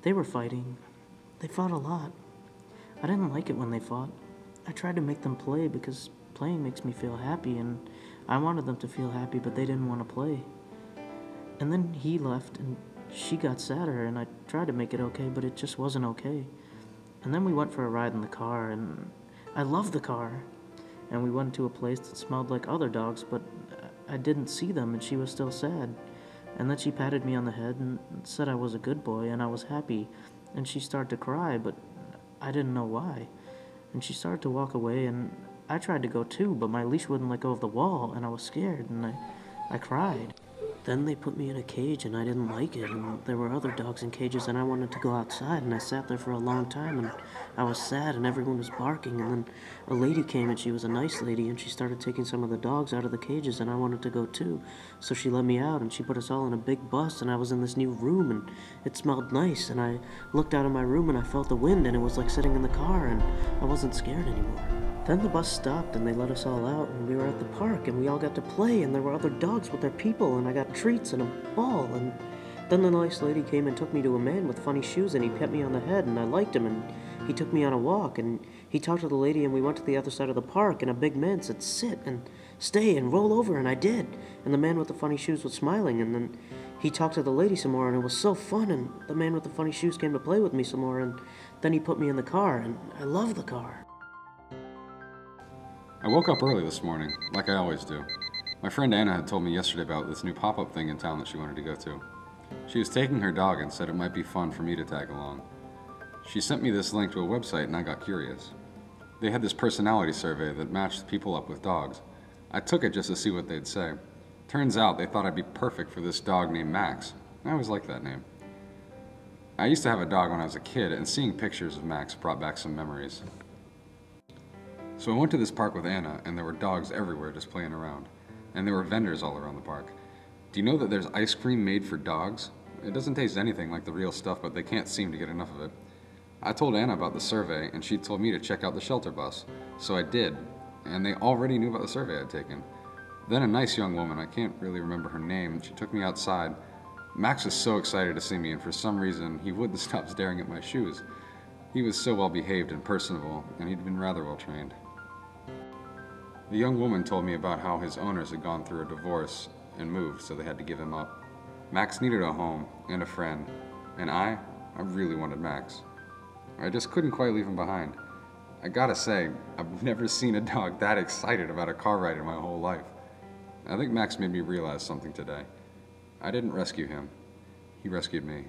They were fighting. They fought a lot. I didn't like it when they fought. I tried to make them play because playing makes me feel happy, and I wanted them to feel happy, but they didn't want to play. And then he left, and she got sadder, and I tried to make it okay, but it just wasn't okay. And then we went for a ride in the car, and I loved the car. And we went to a place that smelled like other dogs, but I didn't see them, and she was still sad. And then she patted me on the head and said I was a good boy, and I was happy. And she started to cry, but I didn't know why. And she started to walk away, and I tried to go too, but my leash wouldn't let go of the wall, and I was scared, and I cried. Then they put me in a cage, and I didn't like it, and there were other dogs in cages, and I wanted to go outside, and I sat there for a long time, and I was sad, and everyone was barking, and then a lady came, and she was a nice lady, and she started taking some of the dogs out of the cages, and I wanted to go too, so she let me out, and she put us all in a big bus, and I was in this new room, and it smelled nice, and I looked out of my room, and I felt the wind, and it was like sitting in the car, and I wasn't scared anymore. Then the bus stopped, and they let us all out, and we were at the park, and we all got to play, and there were other dogs with their people, and I got treats and a ball, and then the nice lady came and took me to a man with funny shoes, and he pet me on the head, and I liked him, and he took me on a walk, and he talked to the lady, and we went to the other side of the park, and a big man said, "Sit, and stay, and roll over," and I did, and the man with the funny shoes was smiling, and then he talked to the lady some more, and it was so fun, and the man with the funny shoes came to play with me some more, and then he put me in the car, and I love the car. I woke up early this morning, like I always do. My friend Anna had told me yesterday about this new pop-up thing in town that she wanted to go to. She was taking her dog and said it might be fun for me to tag along. She sent me this link to a website and I got curious. They had this personality survey that matched people up with dogs. I took it just to see what they'd say. Turns out they thought I'd be perfect for this dog named Max. I always liked that name. I used to have a dog when I was a kid, and seeing pictures of Max brought back some memories. So I went to this park with Anna, and there were dogs everywhere just playing around. And there were vendors all around the park. Do you know that there's ice cream made for dogs? It doesn't taste anything like the real stuff, but they can't seem to get enough of it. I told Anna about the survey, and she told me to check out the shelter bus. So I did, and they already knew about the survey I'd taken. Then a nice young woman, I can't really remember her name, she took me outside. Max was so excited to see me, and for some reason, he wouldn't stop staring at my shoes. He was so well behaved and personable, and he'd been rather well trained. The young woman told me about how his owners had gone through a divorce and moved, so they had to give him up. Max needed a home and a friend, and I really wanted Max. I just couldn't quite leave him behind. I gotta say, I've never seen a dog that excited about a car ride in my whole life. I think Max made me realize something today. I didn't rescue him. He rescued me.